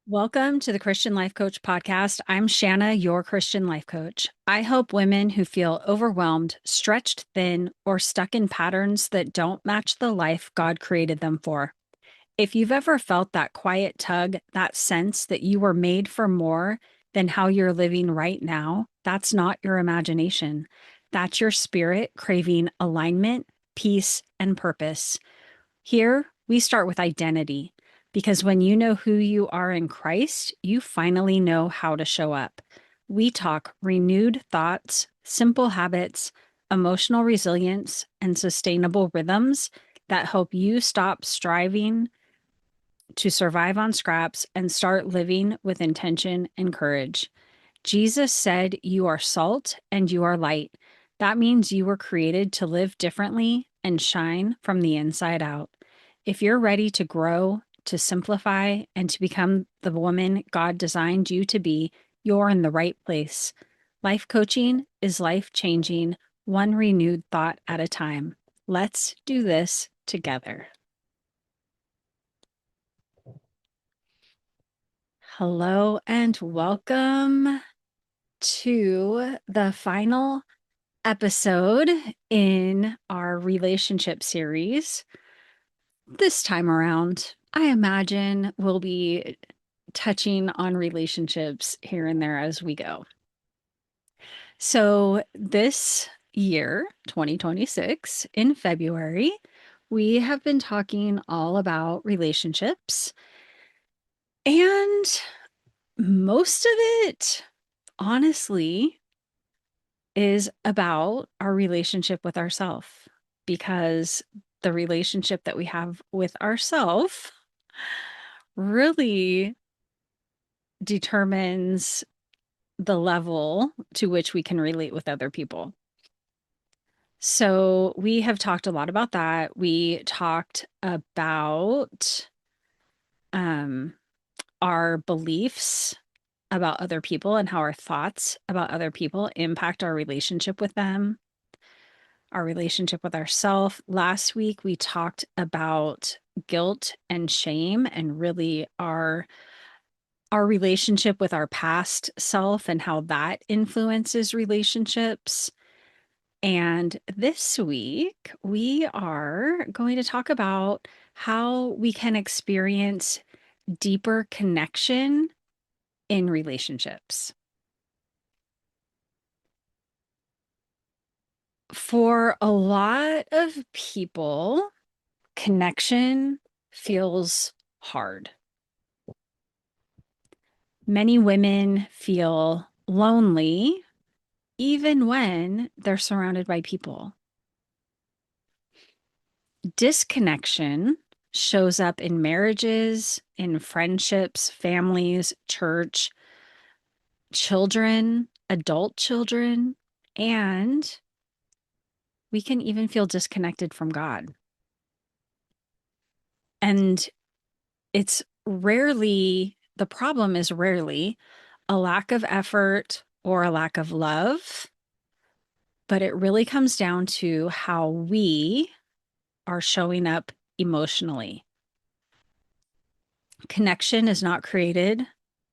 Welcome to the Christian Life Coach podcast. I'm Shanna, your Christian life coach. I help women who feel overwhelmed, stretched thin, or stuck in patterns that don't match the life God created them for. If you've ever felt that quiet tug, that sense that you were made for more than how you're living right now, that's not your imagination. That's your spirit craving alignment, peace, and purpose. Here, we start with identity because when you know who you are in Christ, you finally know how to show up. We talk renewed thoughts, simple habits, emotional resilience, and sustainable rhythms that help you stop striving to survive on scraps and start living with intention and courage. Jesus said, "You are salt and you are light." That means you were created to live differently and shine from the inside out. If you're ready to grow, to simplify, and to become the woman God designed you to be, you're in the right place. Life coaching is life changing, one renewed thought at a time. Let's do this together. Hello and welcome to the final episode in our relationship series. This time around, I imagine we'll be touching on relationships here and there as we go. So, this year, 2026, in February, we have been talking all about relationships, and most of it, honestly, is about our relationship with ourselves, because the relationship that we have with ourselves really determines the level to which we can relate with other people. So we have talked a lot about that. We talked about um, our beliefs about other people and how our thoughts about other people impact our relationship with them, our relationship with ourselves. Last week, we talked about guilt and shame and really our relationship with our past self and how that influences relationships. And this week, we are going to talk about how we can experience deeper connection in relationships. For a lot of people, connection feels hard. Many women feel lonely even when they're surrounded by people. Disconnection shows up in marriages, in friendships, families, church, children, adult children, and we can even feel disconnected from God. And it's rarely, the problem is rarely a lack of effort or a lack of love, but it really comes down to how we are showing up emotionally. Connection is not created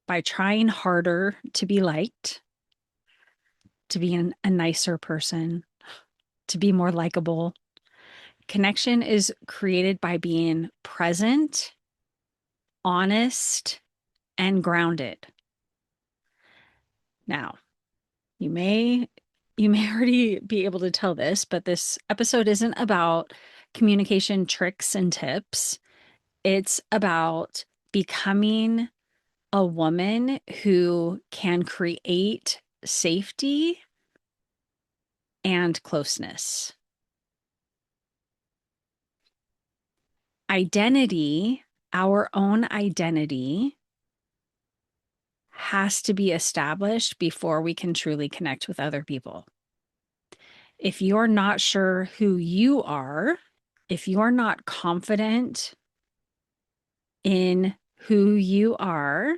by trying harder to be liked, to be a nicer person, to be more likable. Connection is created by being present, honest, and grounded. Now, you may already be able to tell this, but this episode isn't about communication tricks and tips. It's about becoming a woman who can create safety and closeness. Identity, our own identity, has to be established before we can truly connect with other people. If you're not sure who you are, if you're not confident in who you are,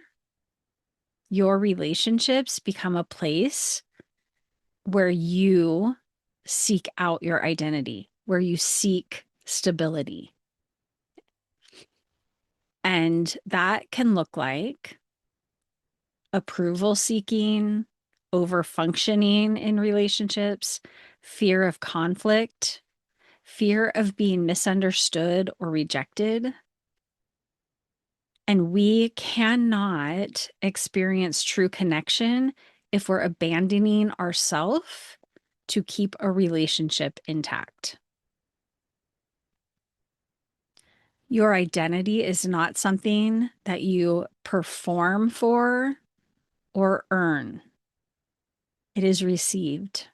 your relationships become a place where you seek out your identity, where you seek stability. And that can look like approval seeking, over functioning in relationships, fear of conflict, fear of being misunderstood or rejected. And we cannot experience true connection if we're abandoning ourselves to keep a relationship intact. Your identity is not something that you perform for or earn. It is received.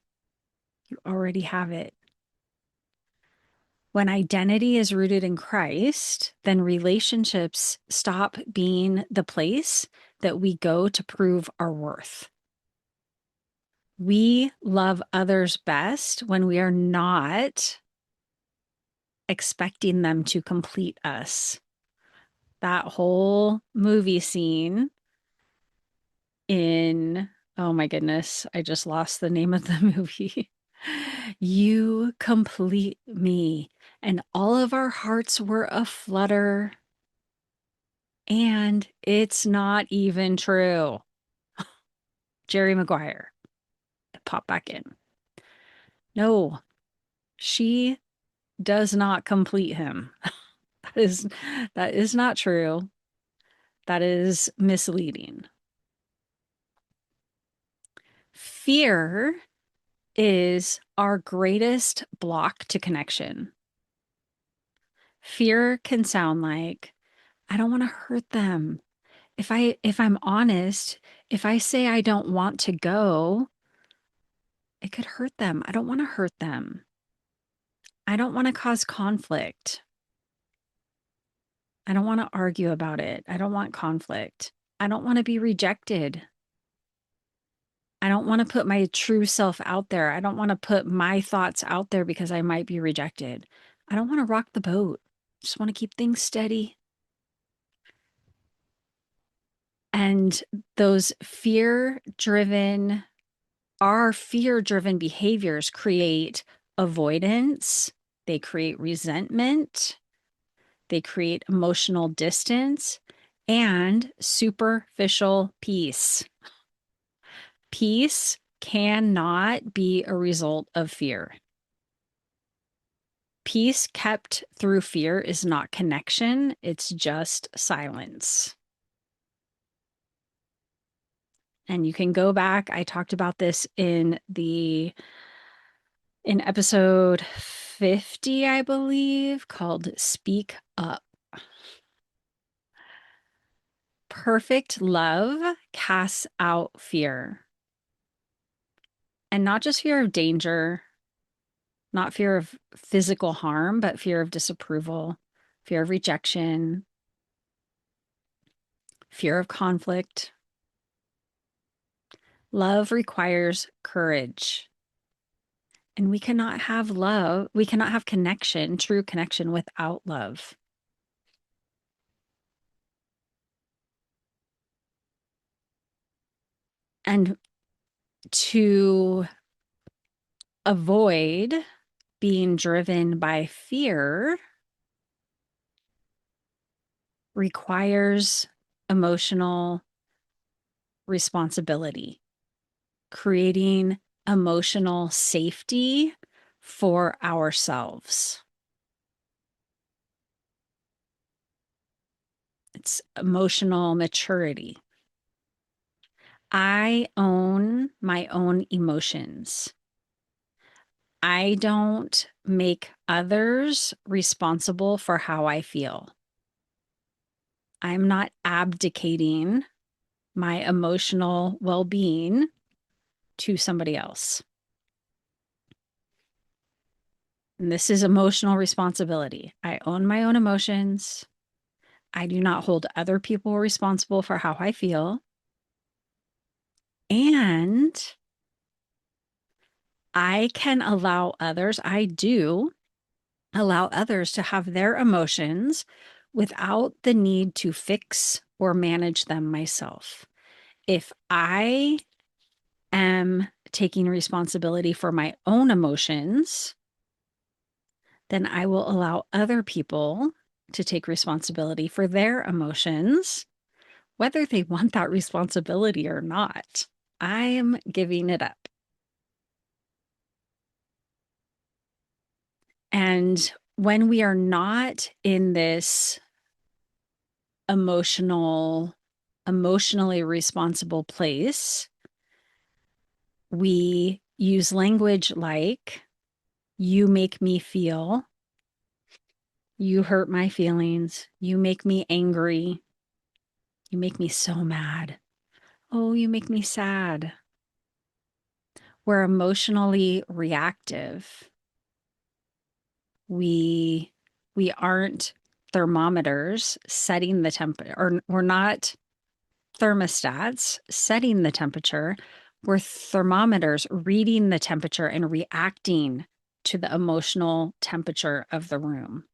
You already have it. When identity is rooted in Christ, then relationships stop being the place that we go to prove our worth. We love others best when we are not expecting them to complete us. That whole movie scene in, oh my goodness, I just lost the name of the movie. You complete me. And all of our hearts were aflutter. And it's not even true. Jerry Maguire, pop back in. No, she does not complete him. That is not true. That is misleading. Fear is our greatest block to connection. Fear can sound like, I don't want to hurt them. If I'm honest, if I say I don't want to go, it could hurt them. I don't want to hurt them. I don't want to cause conflict. I don't want to argue about it. I don't want conflict. I don't want to be rejected. I don't want to put my true self out there. I don't want to put my thoughts out there because I might be rejected. I don't want to rock the boat. I just want to keep things steady. And those our fear-driven behaviors create avoidance. They create resentment. They create emotional distance and superficial peace. Peace cannot be a result of fear. Peace kept through fear is not connection, it's just silence. And you can go back. I talked about this in episode 50, I believe, called Speak Up. Perfect love casts out fear. And not just fear of danger, not fear of physical harm, but fear of disapproval, fear of rejection, fear of conflict. Love requires courage. And we cannot have love, we cannot have connection, true connection, without love. And to avoid being driven by fear requires emotional responsibility, creating emotional safety for ourselves. It's emotional maturity. I own my own emotions. I don't make others responsible for how I feel. I'm not abdicating my emotional well-being to somebody else. And this is emotional responsibility. I own my own emotions. I do not hold other people responsible for how I feel. And I can allow others, I do allow others to have their emotions without the need to fix or manage them myself. If I am taking responsibility for my own emotions, then I will allow other people to take responsibility for their emotions whether they want that responsibility or not. I am giving it up. And when we are not in this emotionally responsible place, we use language like, you make me feel, you hurt my feelings, you make me angry, you make me so mad. Oh, you make me sad. We're emotionally reactive. We aren't thermometers setting the temperature, or we're not thermostats setting the temperature. We're thermometers reading the temperature and reacting to the emotional temperature of the room.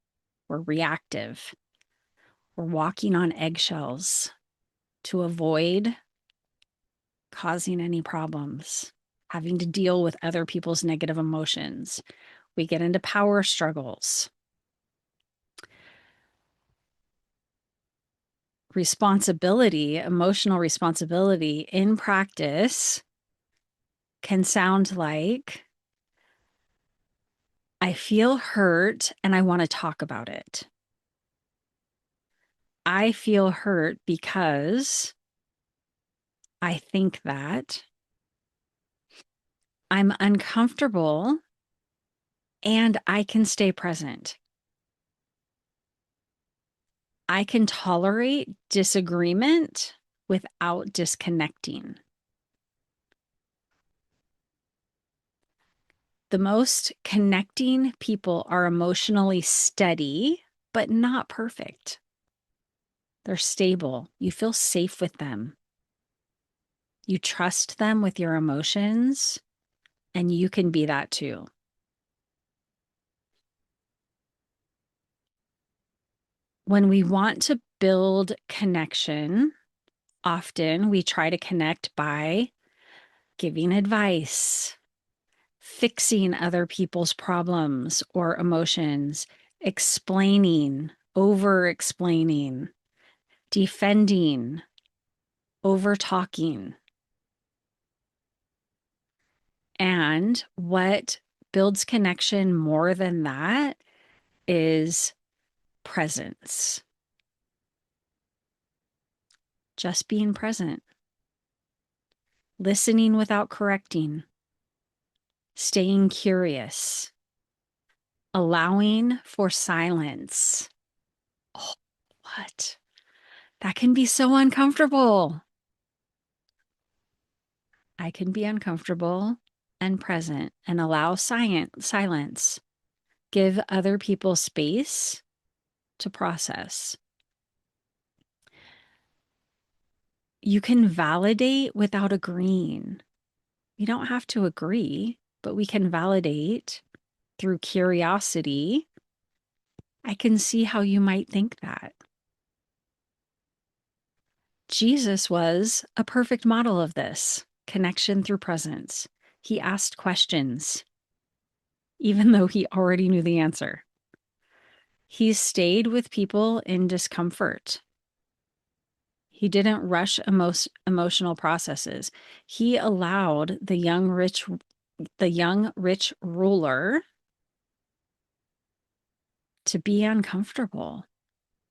We're reactive. We're walking on eggshells to avoid causing any problems, having to deal with other people's negative emotions. We get into power struggles. Responsibility, emotional responsibility in practice can sound like, I feel hurt and I want to talk about it. I feel hurt because I think that I'm uncomfortable and I can stay present. I can tolerate disagreement without disconnecting. The most connecting people are emotionally steady, but not perfect. They're stable. You feel safe with them. You trust them with your emotions, and you can be that too. When we want to build connection, often we try to connect by giving advice, fixing other people's problems or emotions, explaining, over explaining, defending, over talking. And what builds connection more than that is presence. Just being present, listening without correcting, staying curious, allowing for silence. Oh, what? That can be so uncomfortable. I can be uncomfortable and present and allow silence. Give other people space to process. You can validate without agreeing. We don't have to agree, but we can validate through curiosity. I can see how you might think that. Jesus was a perfect model of this connection through presence. He asked questions, even though he already knew the answer. He stayed with people in discomfort. He didn't rush emotional processes. He allowed the young rich ruler to be uncomfortable.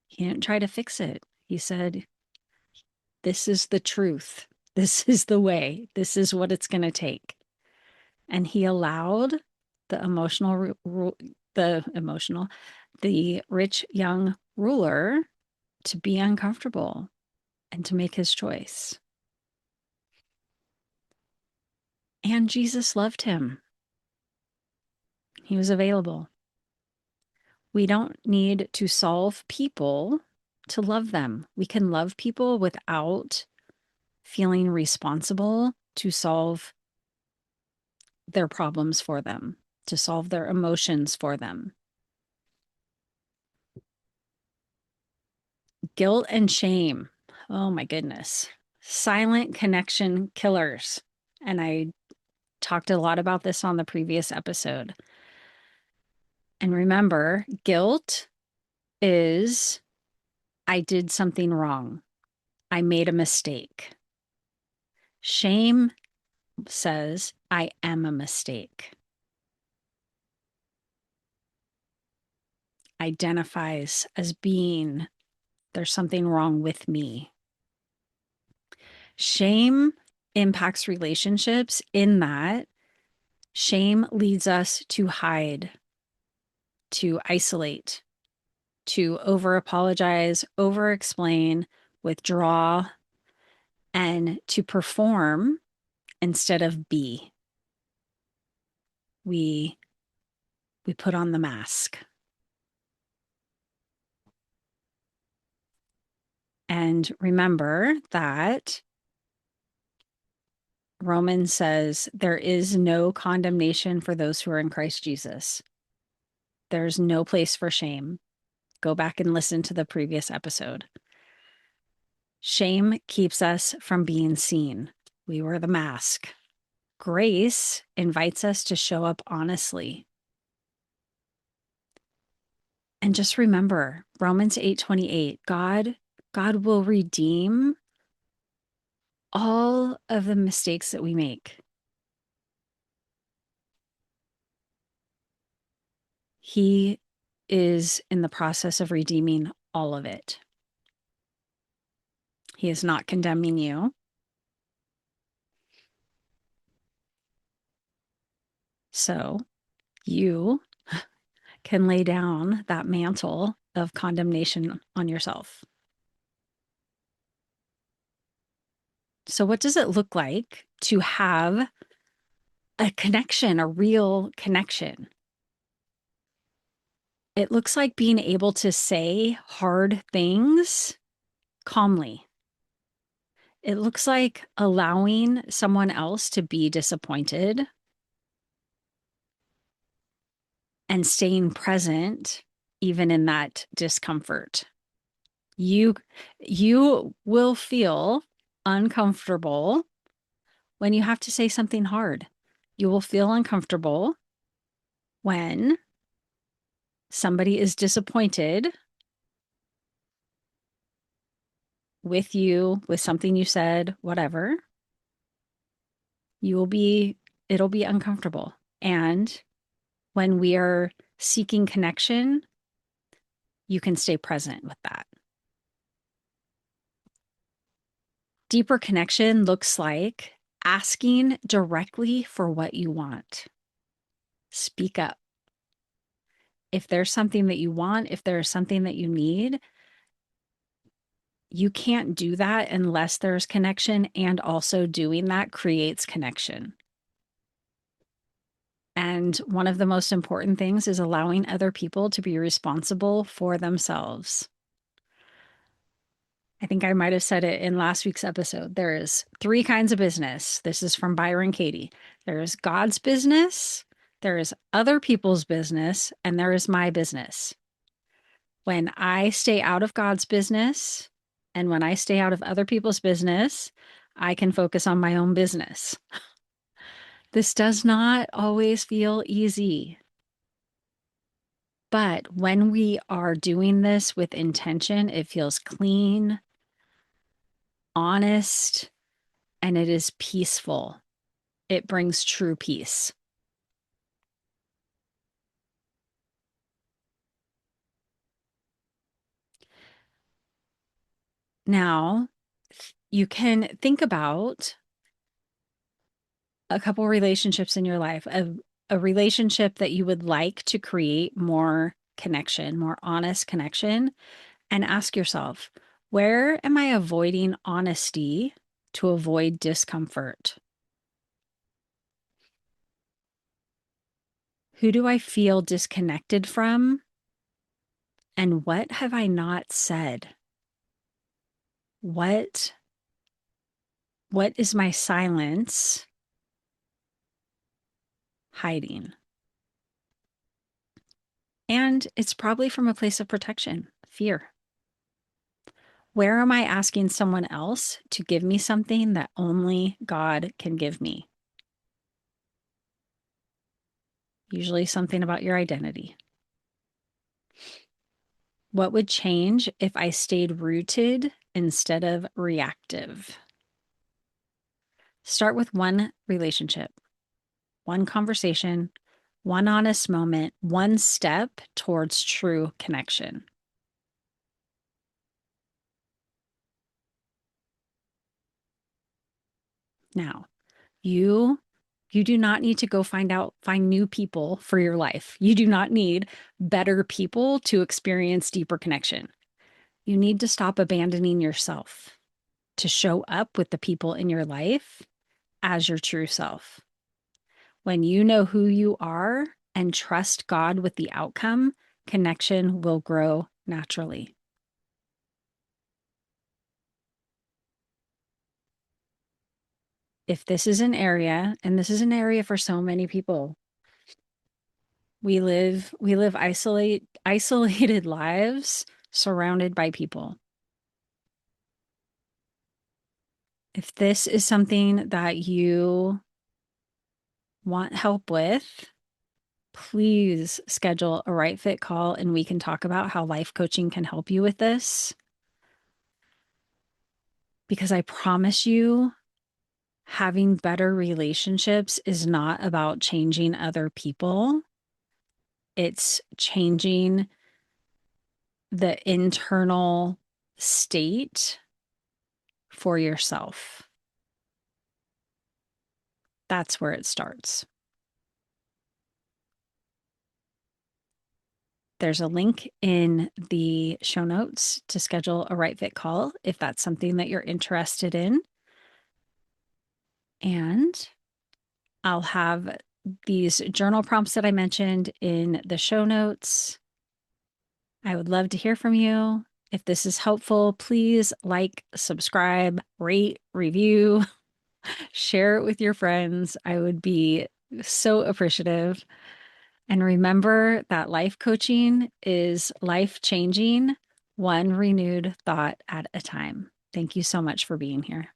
He didn't try to fix it. He said, this is the truth. This is the way. This is what it's going to take. And he allowed the the rich young ruler to be uncomfortable and to make his choice. And Jesus loved him. He was available. We don't need to solve people to love them. We can love people without feeling responsible to solve their problems for them, to solve their emotions for them. Guilt and shame. Oh my goodness. Silent connection killers. And I talked a lot about this on the previous episode. And remember, guilt is, I did something wrong. I made a mistake. Shame says, I am a mistake. Identifies as being, there's something wrong with me. Shame impacts relationships in that shame leads us to hide, to isolate, to over apologize, over explain, withdraw, and to perform instead of be. We put on the mask. And remember that Romans says there is no condemnation for those who are in Christ Jesus. There's no place for shame. Go back and listen to the previous episode. Shame keeps us from being seen. We wear the mask. Grace invites us to show up honestly. And just remember, Romans 8:28, God will redeem all of the mistakes that we make. He is in the process of redeeming all of it. He is not condemning you. So you can lay down that mantle of condemnation on yourself. So, what does it look like to have a connection, a real connection? It looks like being able to say hard things calmly. It looks like allowing someone else to be disappointed and staying present even in that discomfort. You will feel uncomfortable when you have to say something hard. You will feel uncomfortable when somebody is disappointed with you, with something you said, whatever. It'll be uncomfortable. And when we are seeking connection, you can stay present with that. Deeper connection looks like asking directly for what you want. Speak up. If there's something that you want, if there's something that you need, you can't do that unless there's connection, and also doing that creates connection. And one of the most important things is allowing other people to be responsible for themselves. I think I might have said it in last week's episode. There is 3 kinds of business. This is from Byron Katie. There is God's business, there is other people's business, and there is my business. When I stay out of God's business and when I stay out of other people's business, I can focus on my own business. This does not always feel easy. But when we are doing this with intention, it feels clean, honest, and it is peaceful. It brings true peace. Now, you can think about a couple relationships in your life, a relationship that you would like to create more connection, more honest connection, and ask yourself, where am I avoiding honesty to avoid discomfort? Who do I feel disconnected from? And what have I not said? What is my silence hiding? And it's probably from a place of protection, fear. Where am I asking someone else to give me something that only God can give me? Usually something about your identity. What would change if I stayed rooted instead of reactive. Start with one relationship, one conversation, one honest moment, one step towards true connection. Now, you do not need to go find new people for your life. You do not need better people to experience deeper connection. You need to stop abandoning yourself to show up with the people in your life as your true self. When you know who you are and trust God with the outcome, connection will grow naturally. If this is an area, and this is an area for so many people, we live isolated lives surrounded by people. If this is something that you want help with, please schedule a right fit call and we can talk about how life coaching can help you with this. Because I promise you, having better relationships is not about changing other people. It's changing the internal state for yourself. That's where it starts. There's a link in the show notes to schedule a right fit call if that's something that you're interested in. And I'll have these journal prompts that I mentioned in the show notes. I would love to hear from you. If this is helpful, please like, subscribe, rate, review, share it with your friends. I would be so appreciative. And remember that life coaching is life changing, one renewed thought at a time. Thank you so much for being here.